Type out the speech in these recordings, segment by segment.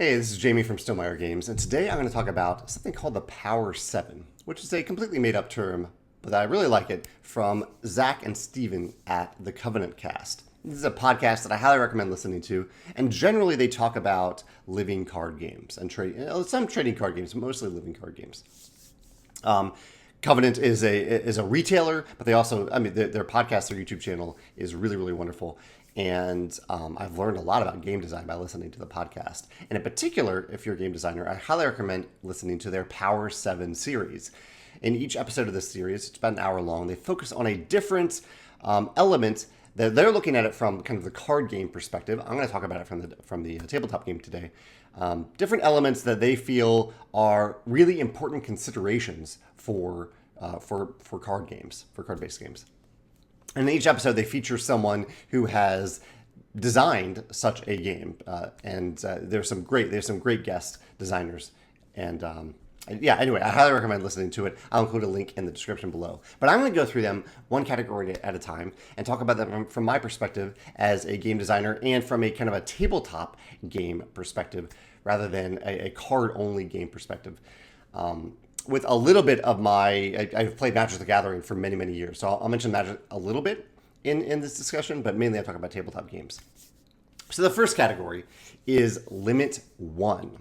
Hey, this is Jamie from Stonemaier Games, and today I'm going to talk about something called the Power 7, which is a completely made-up term, but I really like it, from Zach and Steven at the Covenant Cast. This is a podcast that I highly recommend listening to, and generally they talk about living card games and some trading card games, mostly living card games. Covenant is a retailer, but they also, their podcast, their YouTube channel is really, really wonderful. And I've learned a lot about game design by listening to the podcast. And in particular, if you're a game designer, I highly recommend listening to their Power 7 series. In each episode of this series, it's about an hour long, they focus on a different element that they're looking at it from kind of the card game perspective. I'm going to talk about it from the tabletop game today. Different elements that they feel are really important considerations for card games, for card-based games. And in each episode, they feature someone who has designed such a game, and there's some great guest designers. And anyway, I highly recommend listening to it. I'll include a link in the description below. But I'm going to go through them one category at a time and talk about them from my perspective as a game designer and from a kind of a tabletop game perspective rather than a card-only game perspective. With a little bit of I've played Magic the Gathering for many, many years. So I'll mention Magic a little bit in this discussion, but mainly I'm talking about tabletop games. So the first category is Limit 1.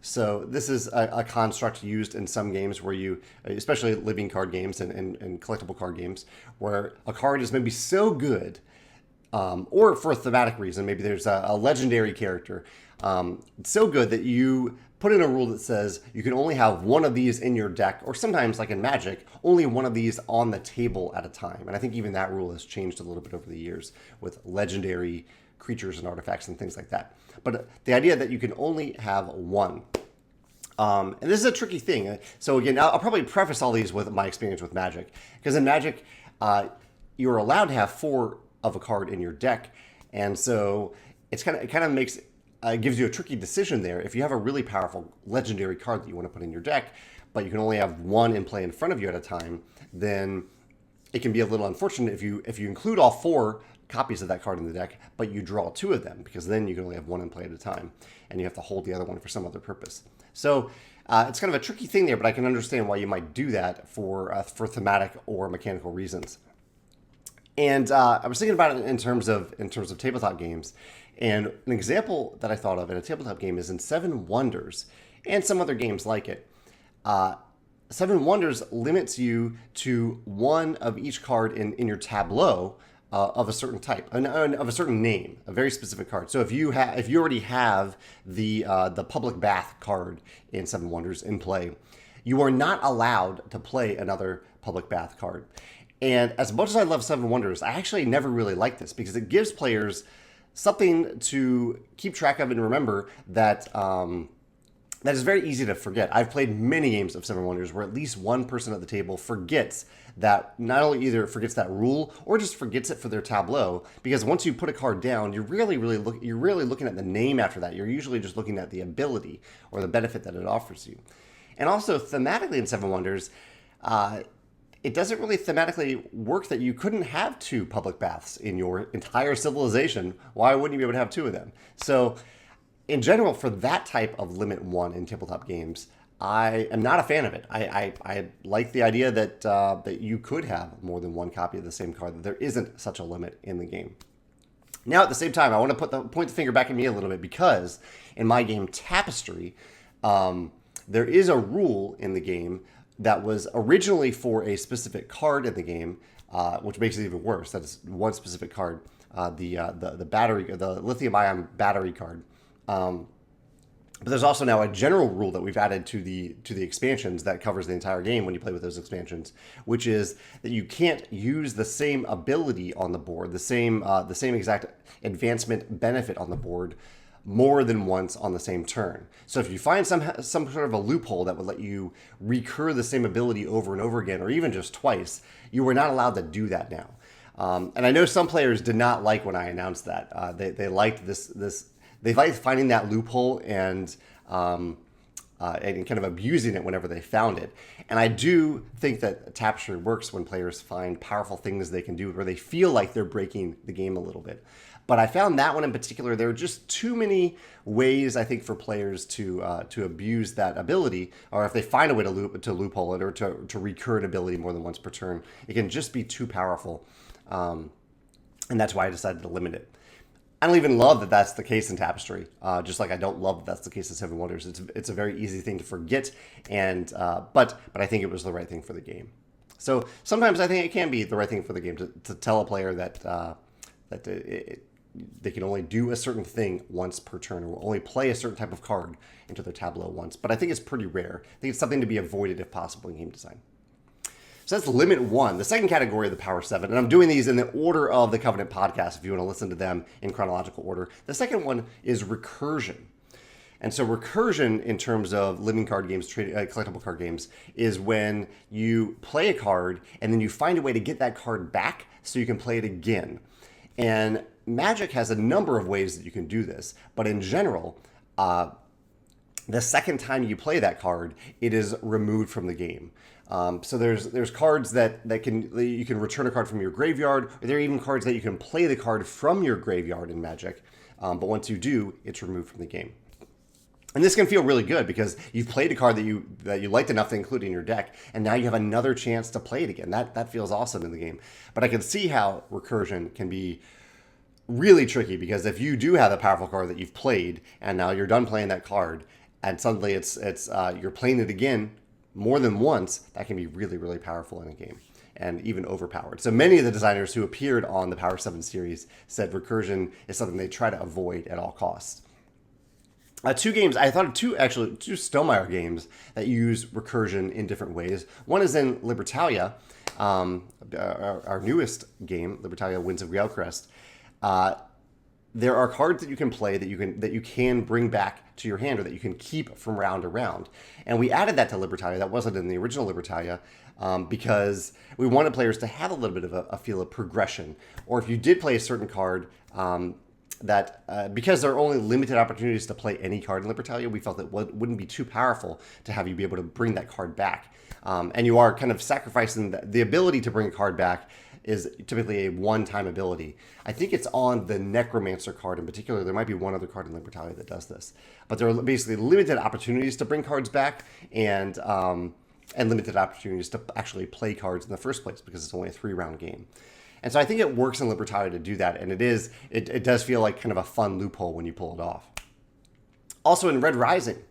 So this is a construct used in some games where you, especially living card games and collectible card games, where a card is maybe so good, or for a thematic reason, maybe there's a legendary character, so good that you put in a rule that says you can only have one of these in your deck, or sometimes, like in Magic, only one of these on the table at a time. And I think even that rule has changed a little bit over the years with legendary creatures and artifacts and things like that. But the idea that you can only have one. And this is a tricky thing. So again, I'll probably preface all these with my experience with Magic. Because in Magic, you're allowed to have 4 of a card in your deck. And so it kind of makes... gives you a tricky decision there. If you have a really powerful legendary card that you want to put in your deck, but you can only have one in play in front of you at a time, then it can be a little unfortunate if you include all 4 copies of that card in the deck, but you draw 2 of them, because then you can only have one in play at a time, and you have to hold the other one for some other purpose. So it's kind of a tricky thing there, but I can understand why you might do that for thematic or mechanical reasons. And I was thinking about it in terms of tabletop games. And an example that I thought of in a tabletop game is in Seven Wonders and some other games like it. Seven Wonders limits you to 1 of each card in your tableau of a certain type, of a certain name, a very specific card. So if you already have the Public Bath card in Seven Wonders in play, you are not allowed to play another Public Bath card. And as much as I love Seven Wonders, I actually never really like this because it gives players something to keep track of and remember that that is very easy to forget. I've played many games of Seven Wonders where at least one person at the table forgets that, not only either forgets that rule or just forgets it for their tableau, because once you put a card down, you're really looking at the name after that. You're usually just looking at the ability or the benefit that it offers you. And also thematically in Seven Wonders, it doesn't really thematically work that you couldn't have 2 public baths in your entire civilization. Why wouldn't you be able to have 2 of them? So in general, for that type of Limit 1 in tabletop games, I am not a fan of it. I like the idea that you could have more than 1 copy of the same card, that there isn't such a limit in the game. Now, at the same time, I want to point the finger back at me a little bit, because in my game Tapestry, there is a rule in the game that was originally for a specific card in the game, which makes it even worse. That is one specific card, the battery, the lithium-ion battery card. But there's also now a general rule that we've added to the expansions that covers the entire game when you play with those expansions, which is that you can't use the same ability on the board, the same exact advancement benefit on the board, more than once on the same turn. So if you find some sort of a loophole that would let you recur the same ability over and over again, or even just twice, you were not allowed to do that now. And I know some players did not like when I announced that. They liked this. They liked finding that loophole and and kind of abusing it whenever they found it. And I do think that Tapestry works when players find powerful things they can do where they feel like they're breaking the game a little bit. But I found that one in particular, there are just too many ways, I think, for players to abuse that ability, or if they find a way to loophole it or to recur an ability more than once per turn, it can just be too powerful. And that's why I decided to limit it. I don't even love that that's the case in Tapestry, just like I don't love that that's the case in Seven Wonders. It's a very easy thing to forget, and but I think it was the right thing for the game. So sometimes I think it can be the right thing for the game to tell a player that they can only do a certain thing once per turn, or only play a certain type of card into their tableau once. But I think it's pretty rare. I think it's something to be avoided if possible in game design. So that's limit 1. The second category of the Power 7, and I'm doing these in the order of the Covenant podcast if you want to listen to them in chronological order. The second one is recursion. And so recursion, in terms of living card games, collectible card games, is when you play a card and then you find a way to get that card back so you can play it again. And Magic has a number of ways that you can do this, but in general, the second time you play that card, it is removed from the game. So there's cards that you can return a card from your graveyard, or there are even cards that you can play the card from your graveyard in Magic, but once you do, it's removed from the game. And this can feel really good because you've played a card that you liked enough to include in your deck, and now you have another chance to play it again. That feels awesome in the game. But I can see how recursion can be really tricky, because if you do have a powerful card that you've played and now you're done playing that card and suddenly it's you're playing it again more than once, that can be really, really powerful in a game and even overpowered. So many of the designers who appeared on the Power 7 series said recursion is something they try to avoid at all costs. Two games, I thought of two Stonemaier games that use recursion in different ways. One is in Libertalia, our newest game, Libertalia Winds of Gaelcrest. There are cards that you can play that you can bring back to your hand, or that you can keep from round to round. And we added that to Libertalia. That wasn't in the original Libertalia, because we wanted players to have a little bit of a feel of progression. Or if you did play a certain card, because there are only limited opportunities to play any card in Libertalia, we felt that wouldn't be too powerful to have you be able to bring that card back. And you are kind of sacrificing the ability to bring a card back is typically a one-time ability. I think it's on the Necromancer card in particular. There might be one other card in Libertalia that does this. But there are basically limited opportunities to bring cards back, and limited opportunities to actually play cards in the first place, because it's only a 3-round game. And so I think it works in Libertalia to do that, and it does feel like kind of a fun loophole when you pull it off. Also in Red Rising.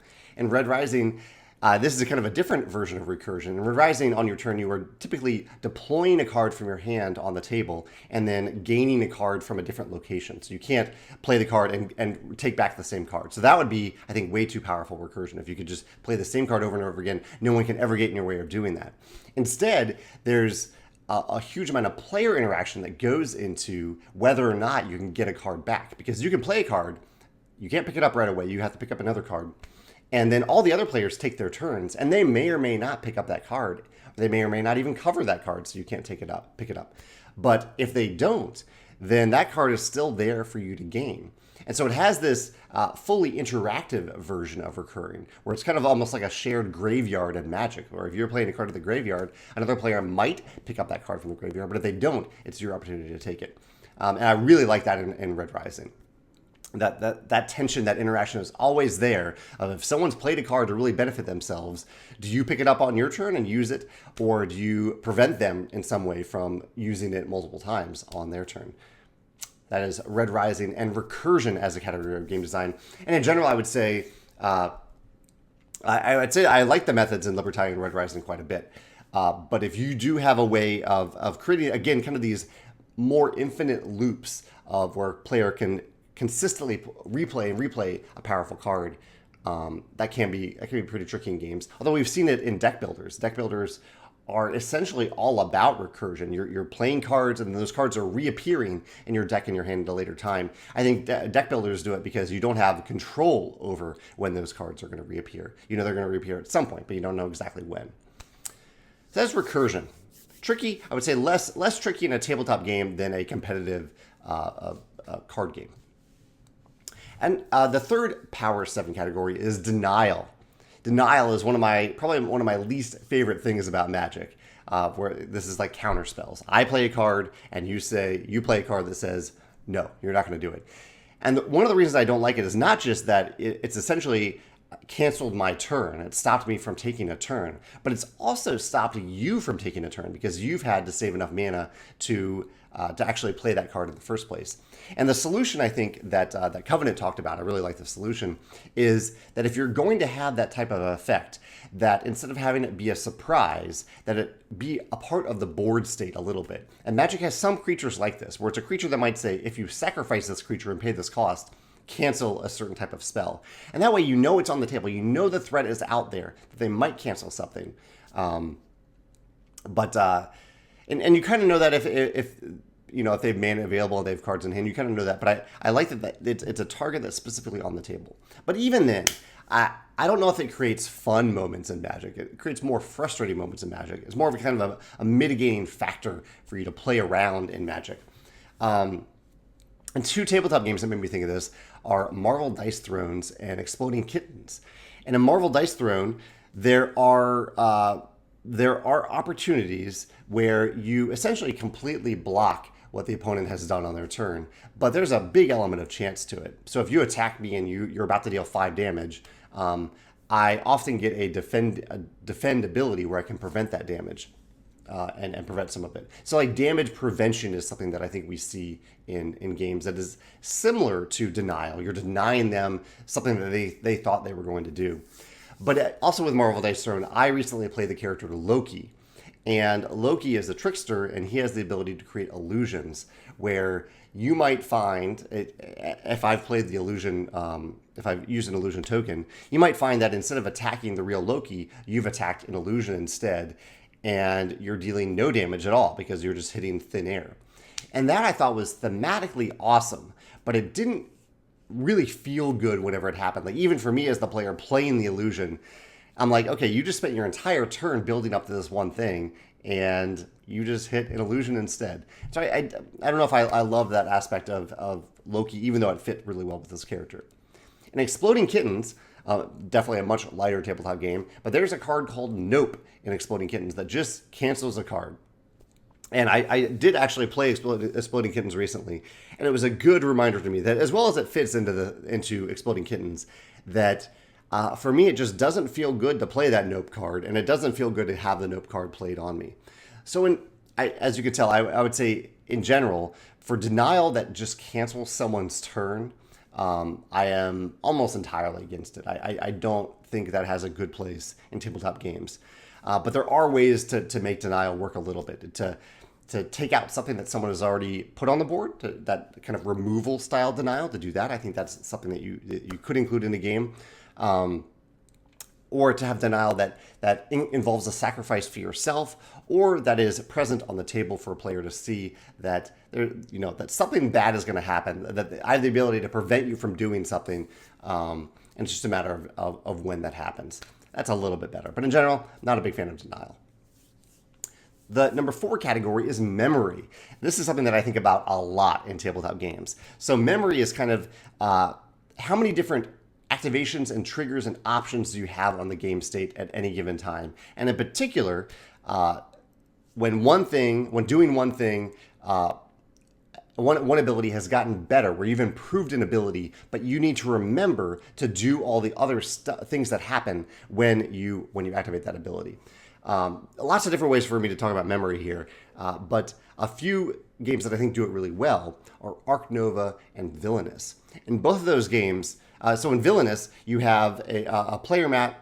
This is a kind of a different version of recursion. In Red Rising, on your turn, you are typically deploying a card from your hand on the table and then gaining a card from a different location. So you can't play the card and take back the same card. So that would be, I think, way too powerful recursion. If you could just play the same card over and over again, no one can ever get in your way of doing that. Instead, there's a huge amount of player interaction that goes into whether or not you can get a card back. Because you can play a card, you can't pick it up right away, you have to pick up another card. And then all the other players take their turns, and they may or may not pick up that card. They may or may not even cover that card, so you can't pick it up. But if they don't, then that card is still there for you to gain. And so it has this fully interactive version of recurring, where it's kind of almost like a shared graveyard in Magic, where if you're playing a card to the graveyard, another player might pick up that card from the graveyard, but if they don't, it's your opportunity to take it. And I really like that in Red Rising. That tension, that interaction is always there. If someone's played a card to really benefit themselves, do you pick it up on your turn and use it, or do you prevent them in some way from using it multiple times on their turn? That is Red Rising and recursion as a category of game design. And in general, I would say I like the methods in Libertalia and Red Rising quite a bit. But if you do have a way of creating, again, kind of these more infinite loops of where a player can consistently replay a powerful card, that can be pretty tricky in games. Although we've seen it in deck builders. Deck builders are essentially all about recursion. You're playing cards, and those cards are reappearing in your deck in your hand at a later time. I think deck builders do it because you don't have control over when those cards are going to reappear. You know they're going to reappear at some point, but you don't know exactly when. So that's recursion. Tricky, I would say less tricky in a tabletop game than a competitive card game. And the third Power 7 category is denial. Denial is probably one of my least favorite things about Magic, where this is like counter spells. I play a card, and you play a card that says, no, you're not going to do it. And one of the reasons I don't like it is not just that it's essentially canceled my turn. It stopped me from taking a turn, but it's also stopped you from taking a turn because you've had to save enough mana to actually play that card in the first place. And the solution, I think, that Covenant talked about, I really like the solution, is that if you're going to have that type of effect, that instead of having it be a surprise, that it be a part of the board state a little bit. And Magic has some creatures like this, where it's a creature that might say, if you sacrifice this creature and pay this cost, cancel a certain type of spell. And that way you know it's on the table. You know the threat is out there, that they might cancel something. And you kind of know that if they've mana available and they have cards in hand, you kind of know that. But I like that it's a target that's specifically on the table. But even then, I don't know if it creates fun moments in Magic. It creates more frustrating moments in Magic. It's more of a kind of a mitigating factor for you to play around in Magic. And two tabletop games that made me think of this are Marvel Dice Thrones and Exploding Kittens. And in Marvel Dice Throne, there are opportunities where you essentially completely block what the opponent has done on their turn, but there's a big element of chance to it. So if you attack me and you're about to deal 5 damage, I often get a defend ability where I can prevent that damage and prevent some of it. So like damage prevention is something that I think we see in games that is similar to denial. You're denying them something that they thought they were going to do. But also with Marvel Dice Throne, I recently played the character Loki. And Loki is a trickster, and he has the ability to create illusions where you might find, if I've played the illusion, if I've used an illusion token, you might find that instead of attacking the real Loki, you've attacked an illusion instead, and you're dealing no damage at all because you're just hitting thin air. And that I thought was thematically awesome, but it didn't really feel good whenever it happened. Like even for me as the player playing the illusion, I'm like, okay, you just spent your entire turn building up to this one thing, and you just hit an illusion instead. So I don't know if I love that aspect of Loki, even though it fit really well with this character. And Exploding Kittens, definitely a much lighter tabletop game, but there's a card called Nope in Exploding Kittens that just cancels a card. And I did actually play Exploding Kittens recently, and it was a good reminder to me that, as well as it fits into Exploding Kittens, that for me, it just doesn't feel good to play that Nope card, and it doesn't feel good to have the Nope card played on me. So as you could tell, I would say, in general, for denial that just cancels someone's turn, I am almost entirely against it. I don't think that has a good place in tabletop games. But there are ways to make denial work a little bit, to take out something that someone has already put on the board, that kind of removal style denial, to do that. I think that's something that you could include in a game. Or to have denial that involves a sacrifice for yourself, or that is present on the table for a player to see that that something bad is going to happen, that I have the ability to prevent you from doing something, and it's just a matter of when that happens. That's a little bit better. But in general, not a big fan of denial. The number 4 category is memory. This is something that I think about a lot in tabletop games. So memory is kind of how many different activations and triggers and options do you have on the game state at any given time. And in particular, when doing one thing, one ability has gotten better, where you've improved an ability, but you need to remember to do all the other things that happen when you activate that ability. Lots of different ways for me to talk about memory here, but a few games that I think do it really well are Arc Nova and Villainous. In both of those games, so in Villainous, you have a player mat,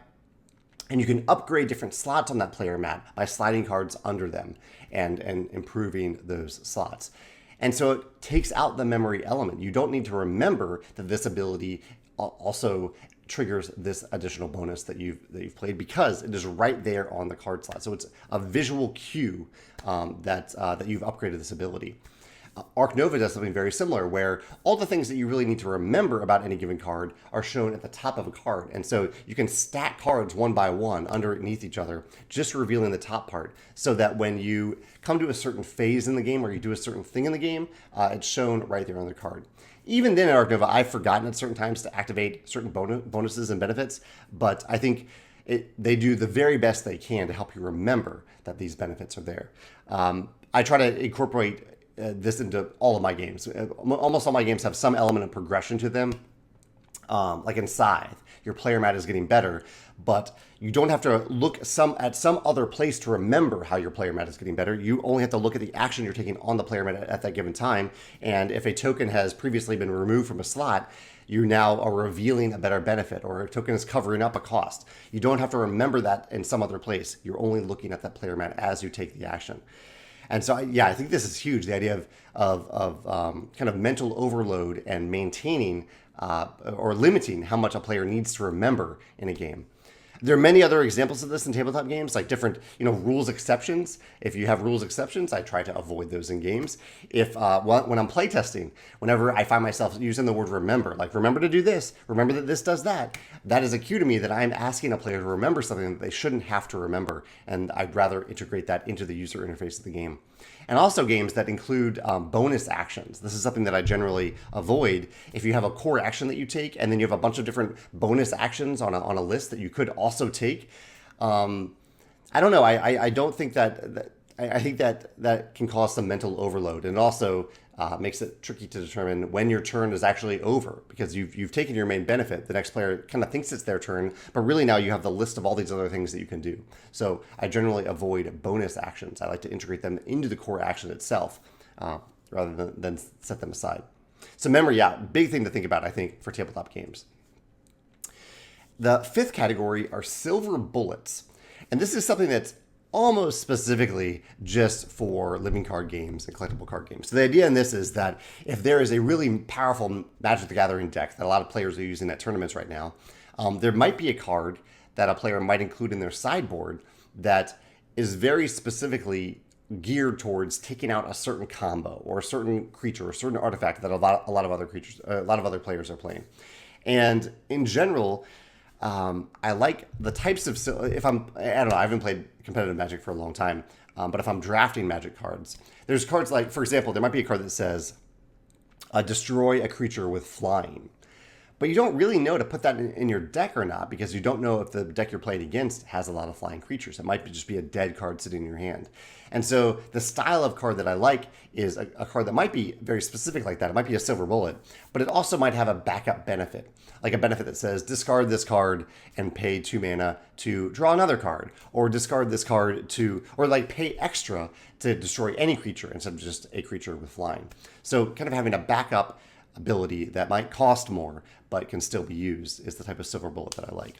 and you can upgrade different slots on that player mat by sliding cards under them and improving those slots. And so it takes out the memory element. You don't need to remember that this ability also triggers this additional bonus that you've played, because it is right there on the card slot. So it's a visual cue that you've upgraded this ability. Arc Nova does something very similar, where all the things that you really need to remember about any given card are shown at the top of a card. And so you can stack cards one by one underneath each other, just revealing the top part, so that when you come to a certain phase in the game or you do a certain thing in the game, it's shown right there on the card. Even then in Arc Nova, I've forgotten at certain times to activate certain bonuses and benefits, but I think they do the very best they can to help you remember that these benefits are there. I try to incorporate this into all of my games. Almost all my games have some element of progression to them. Like in Scythe, your player mat is getting better, but you don't have to look at some other place to remember how your player mat is getting better. You only have to look at the action you're taking on the player mat at that given time. And if a token has previously been removed from a slot, you now are revealing a better benefit, or a token is covering up a cost. You don't have to remember that in some other place. You're only looking at that player mat as you take the action. And so, I think this is huge. The idea of kind of mental overload and maintaining or limiting how much a player needs to remember in a game. There are many other examples of this in tabletop games, like different, rules exceptions. If you have rules exceptions, I try to avoid those in games. If when I'm playtesting, whenever I find myself using the word remember, like remember to do this, remember that this does that, that is a cue to me that I'm asking a player to remember something that they shouldn't have to remember, and I'd rather integrate that into the user interface of the game. And also games that include bonus actions. This is something that I generally avoid. If you have a core action that you take, and then you have a bunch of different bonus actions on a list that you could also take, I don't know. I don't think that I think that can cause some mental overload, and it also makes it tricky to determine when your turn is actually over, because you've taken your main benefit. The next player kind of thinks it's their turn, but really now you have the list of all these other things that you can do. So I generally avoid bonus actions. I like to integrate them into the core action itself rather than set them aside. So memory, big thing to think about, I think, for tabletop games. The fifth category are silver bullets. And this is something that's almost specifically just for living card games and collectible card games. So the idea in this is that if there is a really powerful Magic the Gathering deck that a lot of players are using at tournaments right now, there might be a card that a player might include in their sideboard that is very specifically geared towards taking out a certain combo or a certain creature or a certain artifact that a lot of other players are playing. And in general, I like the types of, I haven't played competitive Magic for a long time, but if I'm drafting Magic cards, there's cards like, for example, there might be a card that says, destroy a creature with flying. But you don't really know to put that in your deck or not, because you don't know if the deck you're playing against has a lot of flying creatures. It might just be a dead card sitting in your hand. And so the style of card that I like is a card that might be very specific like that. It might be a silver bullet, but it also might have a backup benefit, like a benefit that says discard this card and pay 2 mana to draw another card, or discard this card or like pay extra to destroy any creature instead of just a creature with flying. So kind of having a backup ability that might cost more but can still be used is the type of silver bullet that I like.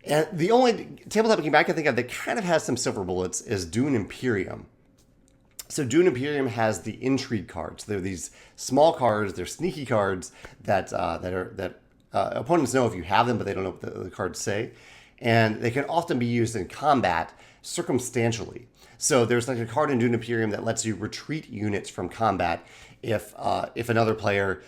And the only tabletop game I can think of that kind of has some silver bullets is Dune Imperium. So Dune Imperium has the intrigue cards. They're these small cards. They're sneaky cards that opponents know if you have them, but they don't know what the cards say. And they can often be used in combat circumstantially. So there's like a card in Dune Imperium that lets you retreat units from combat if another player,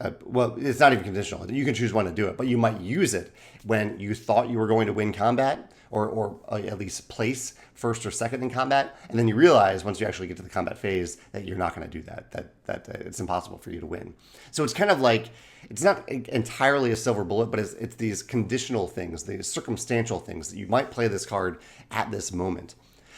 it's not even conditional. You can choose when to do it, but you might use it when you thought you were going to win combat, or at least place first or second in combat, and then you realize once you actually get to the combat phase that you're not going to do that. That it's impossible for you to win. So it's kind of like, it's not entirely a silver bullet, but it's these conditional things, these circumstantial things that you might play this card at this moment.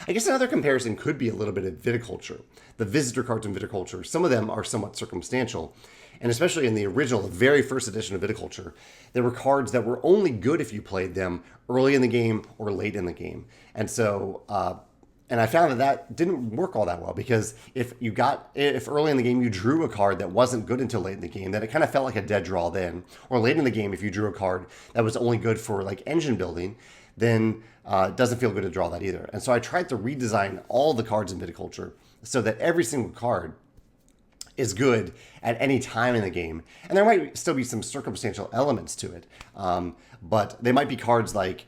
I guess another comparison could be a little bit of viticulture. The visitor cards in viticulture, some of them are somewhat circumstantial. And especially in the original, the very first edition of viticulture, there were cards that were only good if you played them early in the game or late in the game. And so, and I found that didn't work all that well, because if early in the game you drew a card that wasn't good until late in the game, then it kind of felt like a dead draw then. Or late in the game, if you drew a card that was only good for like engine building, then it doesn't feel good to draw that either. And so I tried to redesign all the cards in viticulture so that every single card is good at any time in the game. And there might still be some circumstantial elements to it. But they might be cards like,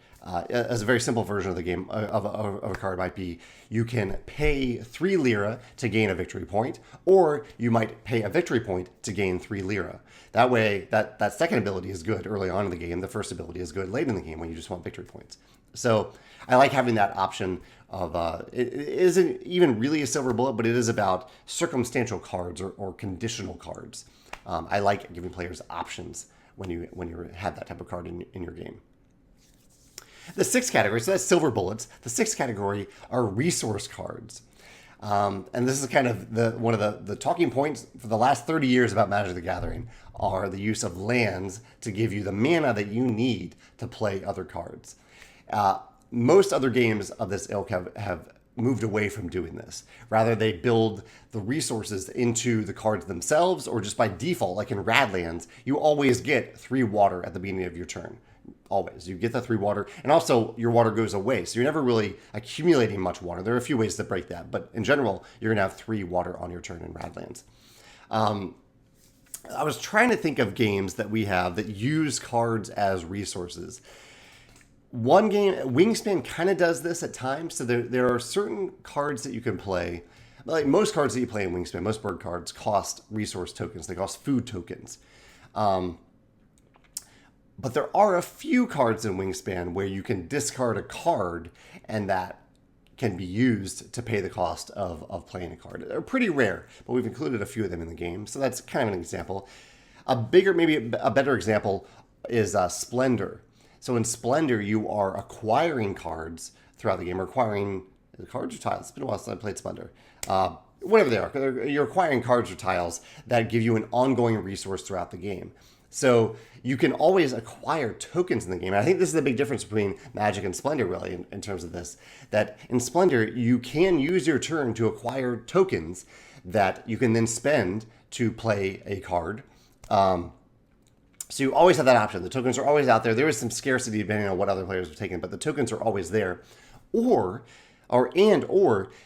as a very simple version of the game, of a card might be, you can pay 3 lira to gain a victory point, or you might pay a victory point to gain 3 lira. That way, that second ability is good early on in the game. The first ability is good late in the game when you just want victory points. So I like having that option of, it isn't even really a silver bullet, but it is about circumstantial cards or conditional cards. I like giving players options when you have that type of card in your game. The sixth category, so that's silver bullets. The sixth category are resource cards. And this is kind of one of the talking points for the last 30 years about Magic the Gathering are the use of lands to give you the mana that you need to play other cards. Most other games of this ilk have moved away from doing this. Rather, they build the resources into the cards themselves, or just by default, like in Radlands, you always get 3 water at the beginning of your turn. Always. You get the 3 water, and also your water goes away, so you're never really accumulating much water. There are a few ways to break that, but in general, you're going to have 3 water on your turn in Radlands. I was trying to think of games that we have that use cards as resources. One game, Wingspan, kind of does this at times. So there are certain cards that you can play. Like most cards that you play in Wingspan, most board cards cost resource tokens. They cost food tokens. But there are a few cards in Wingspan where you can discard a card and that can be used to pay the cost of playing a card. They're pretty rare, but we've included a few of them in the game. So that's kind of an example. Maybe a better example is Splendor. So in Splendor, you are acquiring cards throughout the game. Or acquiring cards or tiles. It's been a while since I played Splendor. Whatever they are. You're acquiring cards or tiles that give you an ongoing resource throughout the game. So you can always acquire tokens in the game. And I think this is the big difference between Magic and Splendor, really, in terms of this. That in Splendor, you can use your turn to acquire tokens that you can then spend to play a card. So you always have that option. The tokens are always out there. There is some scarcity depending on what other players have taken, but the tokens are always there. Or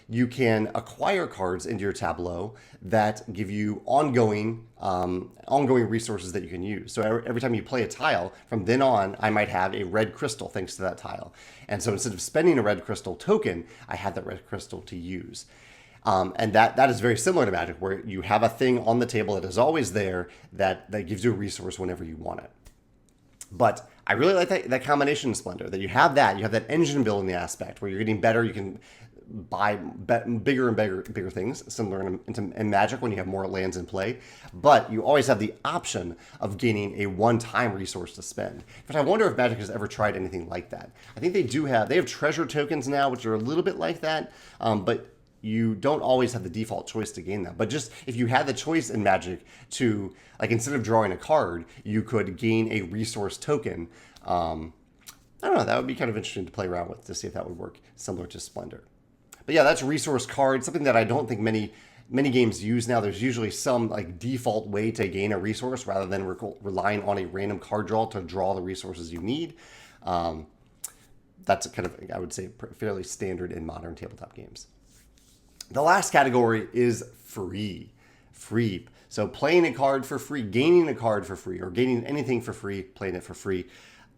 you can acquire cards into your tableau that give you ongoing resources that you can use. So every time you play a tile, from then on, I might have a red crystal thanks to that tile. And so instead of spending a red crystal token, I have that red crystal to use. And that is very similar to Magic, where you have a thing on the table that is always there that gives you a resource whenever you want it. But I really like that combination in Splendor, that you have that engine building aspect where you're getting better, you can buy bigger and bigger things, similar in Magic when you have more lands in play. But you always have the option of gaining a one-time resource to spend. But I wonder if Magic has ever tried anything like that. I think they have treasure tokens now, which are a little bit like that, but you don't always have the default choice to gain that. But just if you had the choice in Magic to, like, instead of drawing a card, you could gain a resource token. I don't know, that would be kind of interesting to play around with to see if that would work similar to Splendor. But yeah, that's resource cards, something that I don't think many games use now. There's usually some like default way to gain a resource rather than relying on a random card draw to draw the resources you need. That's kind of, I would say, fairly standard in modern tabletop games. The last category is free. So playing a card for free, gaining a card for free, or gaining anything for free, playing it for free.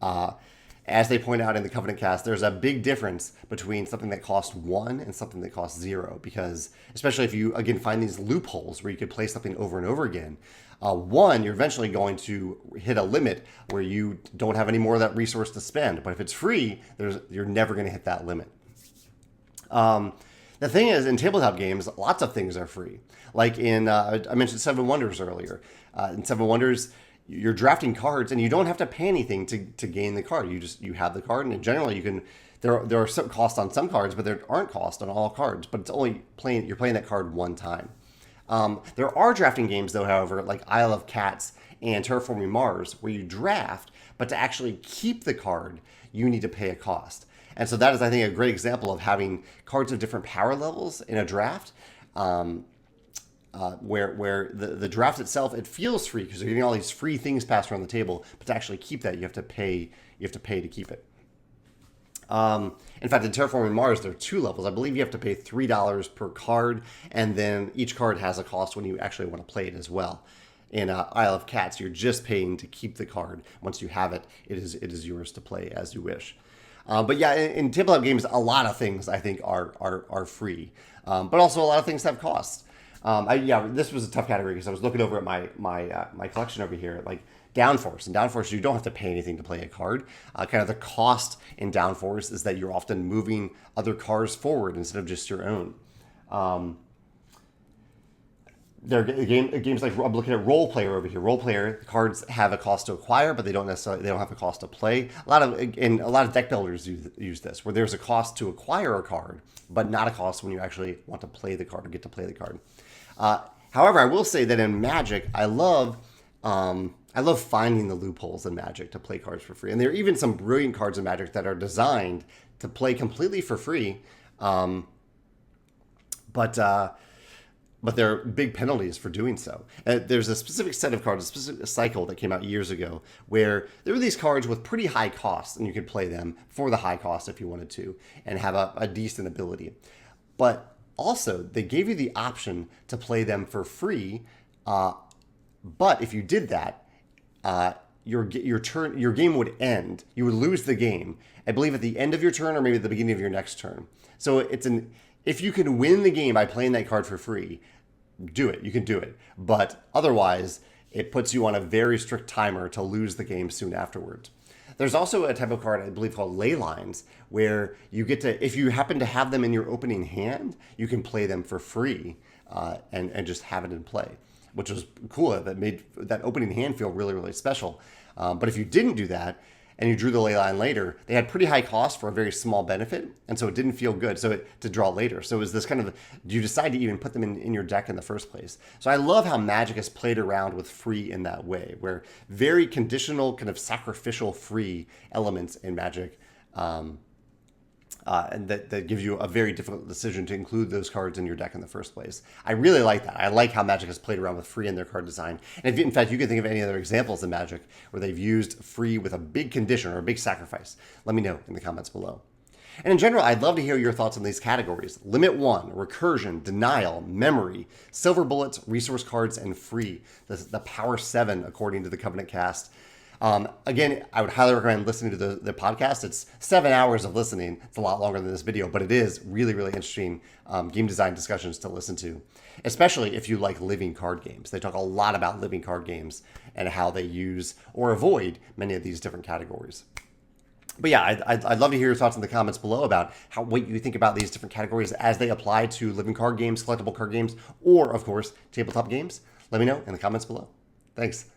As they point out in the Covenant cast, there's a big difference between something that costs 1 and something that costs 0, because especially if you, again, find these loopholes where you could play something over and over again, 1, you're eventually going to hit a limit where you don't have any more of that resource to spend. But if it's free, you're never going to hit that limit. The thing is, in tabletop games, lots of things are free. Like I mentioned Seven Wonders earlier. In Seven Wonders, you're drafting cards, and you don't have to pay anything to gain the card. You have the card, and generally you can. There are some costs on some cards, but there aren't costs on all cards. But it's only you're playing that card one time. There are drafting games, though, however, like Isle of Cats and Terraforming Mars, where you draft, but to actually keep the card, you need to pay a cost. And so that is, I think, a great example of having cards of different power levels in a draft, where the draft itself, it feels free because you're getting all these free things passed around the table, but to actually keep that, you have to pay to keep it. In fact, in Terraforming Mars, there are 2 levels. I believe you have to pay $3 per card, and then each card has a cost when you actually want to play it as well. In Isle of Cats, you're just paying to keep the card. Once you have it, it is yours to play as you wish. But yeah, in tabletop games, a lot of things I think are free, but also a lot of things have costs. This was a tough category because I was looking over at my collection over here, like Downforce. In Downforce, you don't have to pay anything to play a card. Kind of the cost in Downforce is that you're often moving other cards forward instead of just your own. games like I'm looking at Role Player over here. Role Player cards have a cost to acquire, but they don't have a cost to play. A lot of deck builders use this, where there's a cost to acquire a card, but not a cost when you actually want to play the card or get to play the card. However, I will say that in Magic, I love finding the loopholes in Magic to play cards for free, and there are even some brilliant cards in Magic that are designed to play completely for free, but there are big penalties for doing so. There's a specific set of cards, a specific cycle that came out years ago, where there were these cards with pretty high costs, and you could play them for the high cost if you wanted to, and have a decent ability. But also, they gave you the option to play them for free, but if you did that, your game would end. You would lose the game, I believe, at the end of your turn or maybe at the beginning of your next turn. So if you can win the game by playing that card for free, do it. You can do it. But otherwise, it puts you on a very strict timer to lose the game soon afterwards. There's also a type of card, I believe, called Ley Lines, where you get to, if you happen to have them in your opening hand, you can play them for free and just have it in play, which was cool. That made that opening hand feel really, really special. But if you didn't do that, and you drew the ley line later, they had pretty high cost for a very small benefit, and so it didn't feel good to draw later. So it was this kind of, do you decide to even put them in your deck in the first place? So I love how Magic has played around with free in that way, where very conditional, kind of sacrificial free elements in Magic, and that gives you a very difficult decision to include those cards in your deck in the first place. I really like that. I like how Magic has played around with free in their card design. And in fact, you can think of any other examples in Magic where they've used free with a big condition or a big sacrifice. Let me know in the comments below. And in general, I'd love to hear your thoughts on these categories: Limit 1, Recursion, Denial, Memory, Silver Bullets, Resource Cards, and Free. The Power 7, according to the Covenant cast. Again, I would highly recommend listening to the podcast. It's 7 hours of listening. It's a lot longer than this video, but it is really, really interesting game design discussions to listen to, especially if you like living card games. They talk a lot about living card games and how they use or avoid many of these different categories. But yeah, I'd love to hear your thoughts in the comments below about what you think about these different categories as they apply to living card games, collectible card games, or, of course, tabletop games. Let me know in the comments below. Thanks.